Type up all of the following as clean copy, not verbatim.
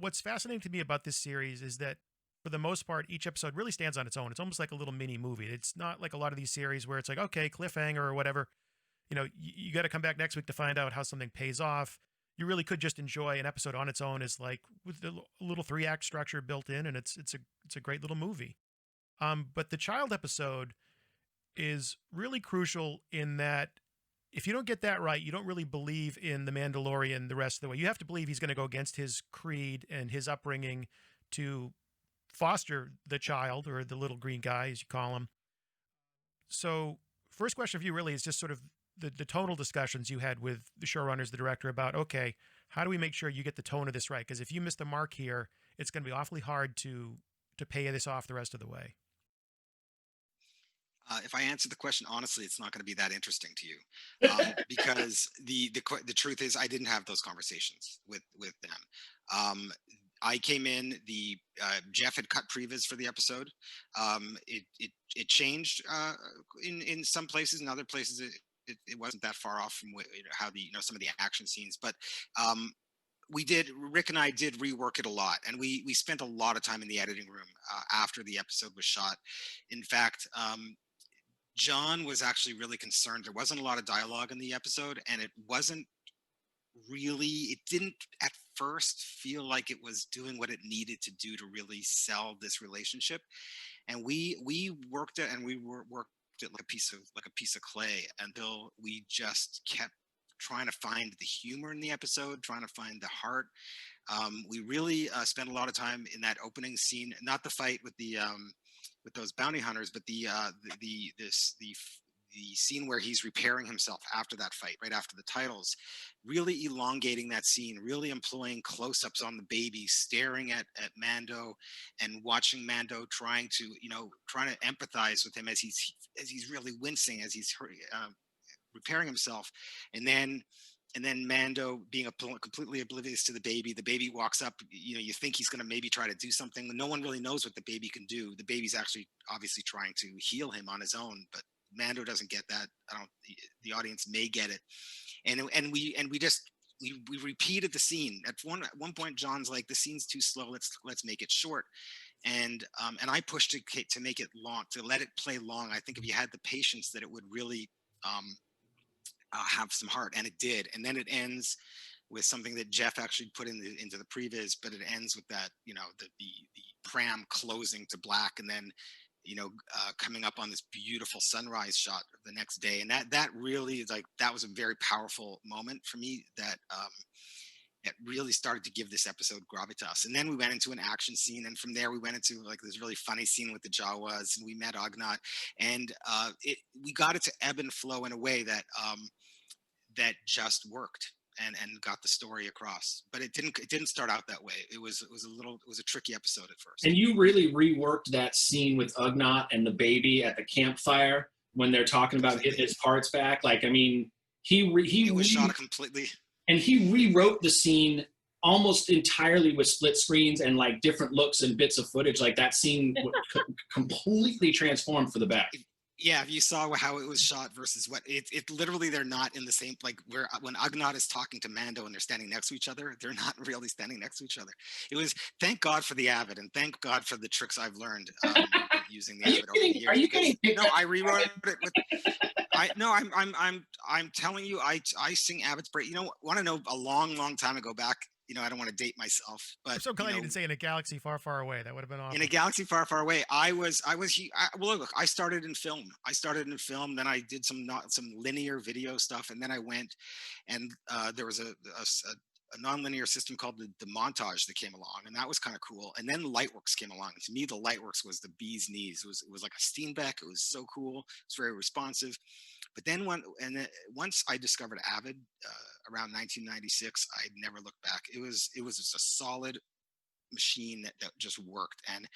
what's fascinating to me about this series is that for the most part, each episode really stands on its own. It's almost like a little mini movie. It's not like a lot of these series where it's like, okay, cliffhanger or whatever. You got to come back next week to find out how something pays off. You really could just enjoy an episode on its own as like with a little 3-act structure built in, and it's a great little movie. But the child episode is really crucial in that if you don't get that right, you don't really believe in the Mandalorian the rest of the way. You have to believe he's going to go against his creed and his upbringing to foster the child, or the little green guy, as you call him. So, first question for you really is just sort of the tonal discussions you had with the showrunners, the director, about, okay, how do we make sure you get the tone of this right? Because if you miss the mark here, it's going to be awfully hard to pay this off the rest of the way. If I answer the question honestly, it's not going to be that interesting to you, because the truth is I didn't have those conversations with them. I came in. The Jeff had cut previs for the episode. It changed in some places, in other places it wasn't that far off from how some of the action scenes, but Rick and I did rework it a lot, and we spent a lot of time in the editing room after the episode was shot. In fact, Jon was actually really concerned. There wasn't a lot of dialogue in the episode, and it didn't at first feel like it was doing what it needed to do to really sell this relationship. And we worked it, and worked it like a piece of clay, until we just kept trying to find the humor in the episode, trying to find the heart. We really spent a lot of time in that opening scene, not the fight with those bounty hunters, but the scene where he's repairing himself after that fight, right after the titles, really elongating that scene, really employing close-ups on the baby, staring at Mando, and watching Mando trying to empathize with him as he's really wincing, as he's repairing himself. And then Mando being completely oblivious to the baby. The baby walks up. You think he's going to maybe try to do something. No one really knows what the baby can do. The baby's actually obviously trying to heal him on his own, but Mando doesn't get that. The audience may get it. And we repeated the scene. At one point, Jon's like, "The scene's too slow. Let's make it short." And I pushed it to make it long, to let it play long. I think if you had the patience, that it would really have some heart, and it did. And then it ends with something that Jeff actually put into the previs, but it ends with that, the pram closing to black, and then coming up on this beautiful sunrise shot the next day. And that really is like, that was a very powerful moment for me, that it really started to give this episode gravitas. And then we went into an action scene, and from there we went into like this really funny scene with the Jawas, and we met Ugnaught, and we got it to ebb and flow in a way that just worked and got the story across. But it didn't start out that way. It was a tricky episode at first. And you really reworked that scene with Ugnaught and the baby at the campfire when they're talking about getting his parts back. Like, I mean, it was shot completely. And he rewrote the scene almost entirely with split screens and like different looks and bits of footage. Like, that scene completely transformed for the better. Yeah, if you saw how it was shot versus what it literally, they're not in the same, like, where when Ugnaught is talking to Mando and they're standing next to each other, they're not really standing next to each other. It was, thank God for the Avid, and thank God for the tricks I've learned using the Avid over the years. Are you kidding? No, I rewrote it with. I'm telling you, I sing Avid's praise. Want to know a long time ago back. I don't want to date myself, but I'm so glad you didn't say in a galaxy far, far away. That would have been awesome. In a galaxy far, far away, well, look, I started in film. Then I did some linear video stuff, and then I went, and there was a nonlinear system called the montage that came along, and that was kind of cool. And then Lightworks came along. And to me, the Lightworks was the bee's knees. It was like a Steenbeck. It was so cool. It's very responsive. But then once I discovered Avid around 1996, I never looked back. It was just a solid machine that just worked, and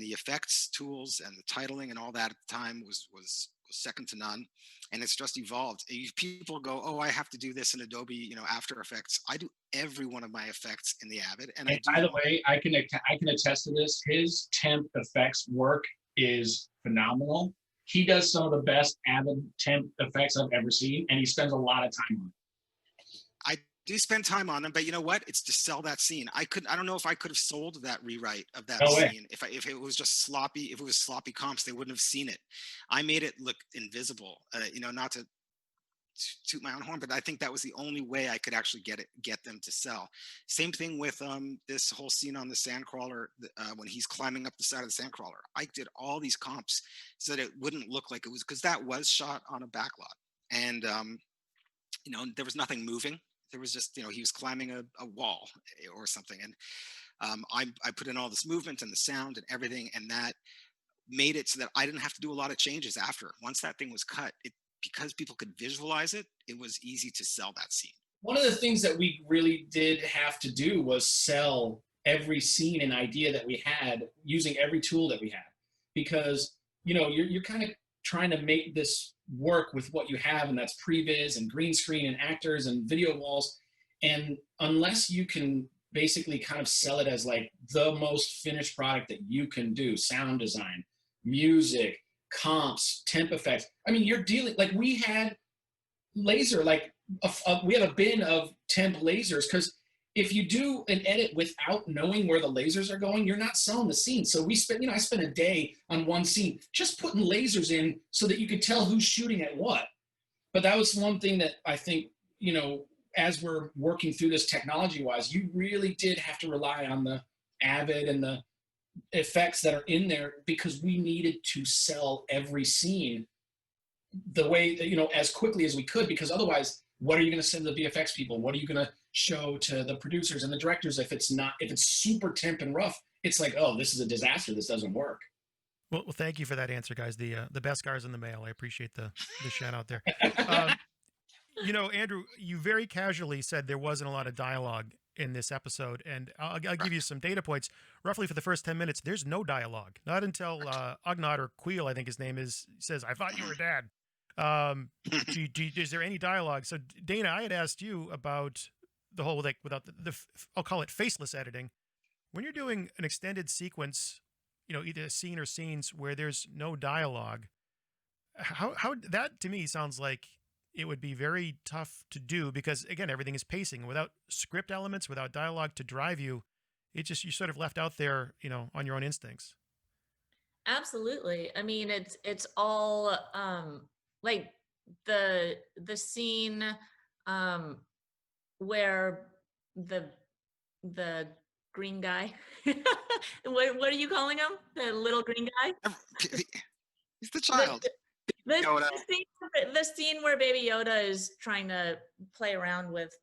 the effects tools and the titling and all that at the time was second to none. And it's just evolved. People go, "Oh, I have to do this in Adobe, After Effects." I do every one of my effects in the Avid. And by the way, I can attest to this. His temp effects work is phenomenal. He does some of the best Avid temp effects I've ever seen, and he spends a lot of time on it. Do spend time on them, but you know what? It's to sell that scene. I don't know if I could have sold that rewrite of that No way. scene if it was just sloppy. If it was sloppy comps, they wouldn't have seen it. I made it look invisible. Not to toot my own horn, but I think that was the only way I could actually get them to sell. Same thing with this whole scene on the sandcrawler when he's climbing up the side of the sandcrawler. I did all these comps so that it wouldn't look like it was, because that was shot on a backlot, and there was nothing moving. There was just, he was climbing a wall or something, and I put in all this movement and the sound and everything, and that made it so that I didn't have to do a lot of changes after. Once that thing was cut, because people could visualize it, it was easy to sell that scene. One of the things that we really did have to do was sell every scene and idea that we had using every tool that we had, because you're kind of trying to make this work with what you have, and that's previs and green screen and actors and video walls, and unless you can basically kind of sell it as like the most finished product that you can do, sound design, music, comps, temp effects. I mean, you're dealing, like, we had laser, like we had a bin of temp lasers, because if you do an edit without knowing where the lasers are going, you're not selling the scene. So we spent, I spent a day on one scene just putting lasers in so that you could tell who's shooting at what. But that was one thing that I think, as we're working through this technology-wise, you really did have to rely on the Avid and the effects that are in there, because we needed to sell every scene the way that, as quickly as we could, because otherwise, what are you going to send to the VFX people? What are you going to show to the producers and the directors if it's super temp and rough? It's like, oh, this is a disaster. This doesn't work. Well, thank you for that answer, guys. The best scars in the mail. I appreciate the shout out there. Andrew, you very casually said there wasn't a lot of dialogue in this episode, and I'll give you some data points. Roughly for the first 10 minutes, there's no dialogue. Not until Ugnaught, or Queel, I think his name is, says, "I thought you were Dad." Is there any dialogue? So Dana, I had asked you about the whole, like, without the I'll call it faceless editing. When you're doing an extended sequence, either a scene or scenes where there's no dialogue, how that to me sounds like it would be very tough to do, because again, everything is pacing. Without script elements, without dialogue to drive you, you're sort of left out there, on your own instincts. Absolutely. I mean, it's all like the scene where the green guy, what are you calling him? The little green guy? He's the child. The scene where Baby Yoda is trying to play around with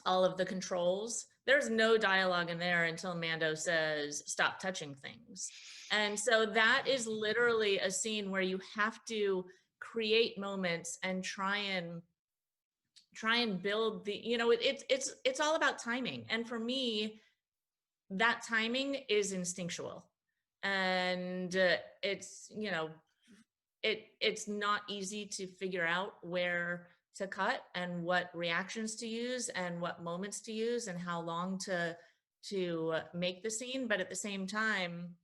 all of the controls, there's no dialogue in there until Mando says, "Stop touching things." And so that is literally a scene where you have to create moments and try and build the, it's all about timing. And for me, that timing is instinctual, and it's not easy to figure out where to cut and what reactions to use and what moments to use and how long to make the scene. But at the same time,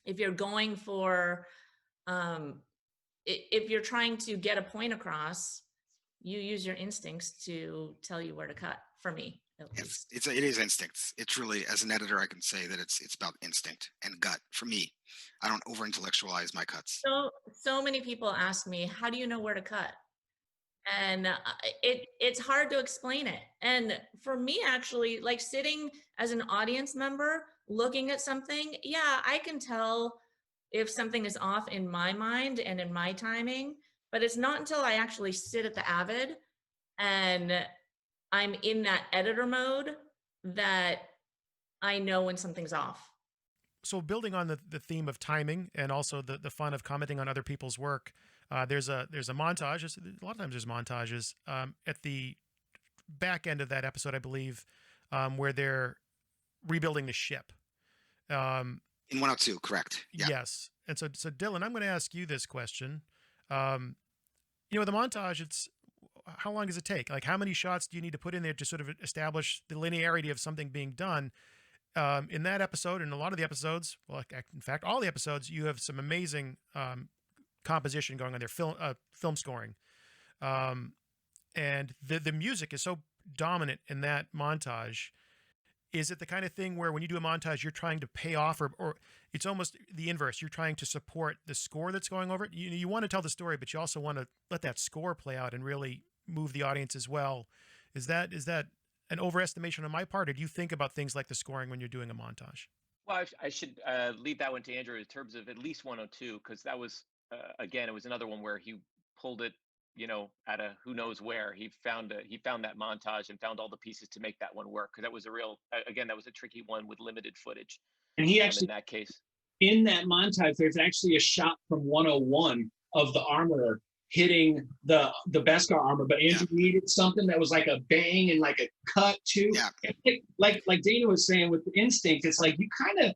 if you're going for if you're trying to get a point across, you use your instincts to tell you where to cut, for me at least. It is instincts. It's really, as an editor, I can say that it's about instinct and gut for me. I don't over intellectualize my cuts. So many people ask me, how do you know where to cut? And it's hard to explain it. And for me, actually, like, sitting as an audience member looking at something, yeah, I can tell if something is off in my mind and in my timing, but it's not until I actually sit at the Avid and I'm in that editor mode that I know when something's off. So building on the theme of timing and also the fun of commenting on other people's work, there's a montage. A lot of times there's montages at the back end of that episode, I believe, where they're rebuilding the ship. In 102, correct. Yeah. Yes. And so Dylan, I'm going to ask you this question. The montage, how long does it take? Like, how many shots do you need to put in there to sort of establish the linearity of something being done? In that episode, and a lot of the episodes, well, in fact, all the episodes, you have some amazing composition going on there, film scoring, and the music is so dominant in that montage. Is it the kind of thing where when you do a montage, you're trying to pay off, or it's almost the inverse? You're trying to support the score that's going over it. You want to tell the story, but you also want to let that score play out and really move the audience as well. Is that an overestimation on my part, or do you think about things like the scoring when you're doing a montage? Well, I should leave that one to Andrew in terms of at least 102, because that was, again, it was another one where he pulled it, out of who knows where. He found that montage and found all the pieces to make that one work. Because that was that was a tricky one with limited footage. And he actually, in that case, in that montage, there's actually a shot from 101 of the armorer hitting the Beskar armor, but Andrew needed something that was like a bang and like a cut too. Yeah. Like Dana was saying with the instinct, it's like you kind of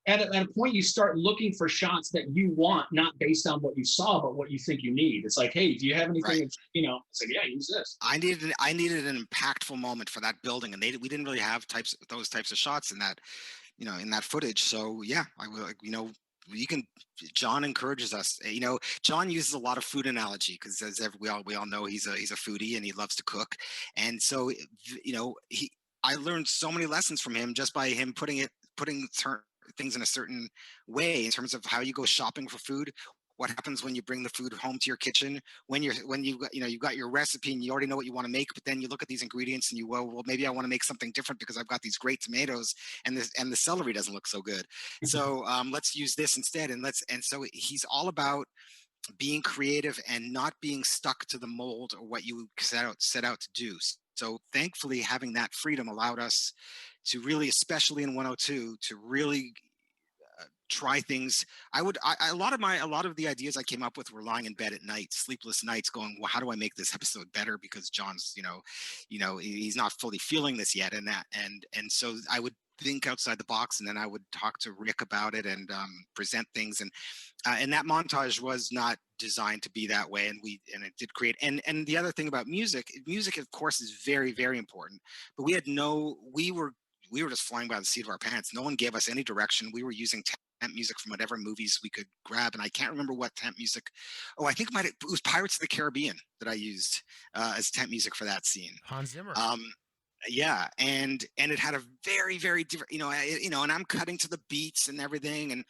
at a point you start looking for shots that you want, not based on what you saw, but what you think you need. It's like, hey, do you have anything? Right. It's like, yeah, use this. I needed an impactful moment for that building, and we didn't really have those types of shots in that, in that footage. So yeah, I will, Jon encourages us. Jon uses a lot of food analogy because, as we all know, he's a foodie and he loves to cook. And so, I learned so many lessons from him just by him putting things in a certain way in terms of how you go shopping for food. What happens when you bring the food home to your kitchen? When you've got your recipe and you already know what you want to make, but then you look at these ingredients and well, maybe I want to make something different because I've got these great tomatoes and the celery doesn't look so good. So let's use this instead. And so he's all about being creative and not being stuck to the mold or what you set out to do. So thankfully, having that freedom allowed us to really, especially in 102, to really try things. A lot of the ideas I came up with were lying in bed at night, sleepless nights, going, well, how do I make this episode better? Because Jon's, he's not fully feeling this yet, and so I would think outside the box, and then I would talk to Rick about it and present things, and that montage was not designed to be that way, and it did create. And the other thing about music of course is very, very important, but we were just flying by the seat of our pants. No one gave us any direction. We were using temp music from whatever movies we could grab, and I can't remember what temp music. Oh, I think it was Pirates of the Caribbean that I used as temp music for that scene. Hans Zimmer. Yeah, and it had a very, very different, and I'm cutting to the beats and everything, and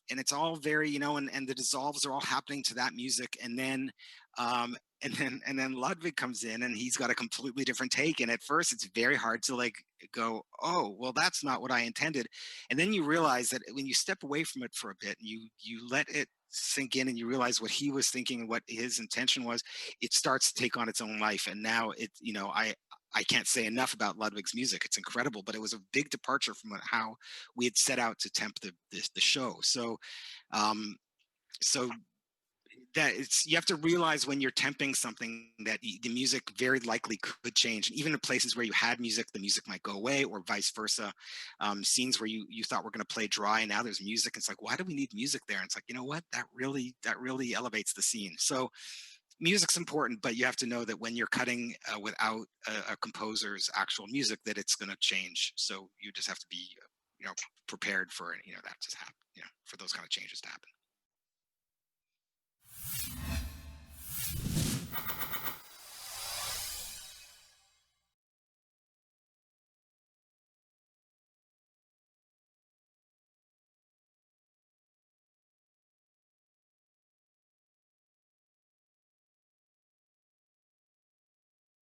it's all very, and the dissolves are all happening to that music, and then Ludwig comes in and he's got a completely different take, and at first it's very hard to go, oh, well, that's not what I intended, and then you realize that when you step away from it for a bit, and you let it sink in, and you realize what he was thinking and what his intention was, it starts to take on its own life. And now I can't say enough about Ludwig's music. It's incredible, but it was a big departure from how we had set out to temp the show. So that you have to realize when you're temping something that the music very likely could change. And even in places where you had music, the music might go away, or vice versa. Scenes where you thought were going to play dry, and now there's music. It's like, why do we need music there? And it's like, you know what? That really elevates the scene. So music's important, but you have to know that when you're cutting without a composer's actual music, that it's going to change. So you just have to be, prepared for that to happen, for those kind of changes to happen.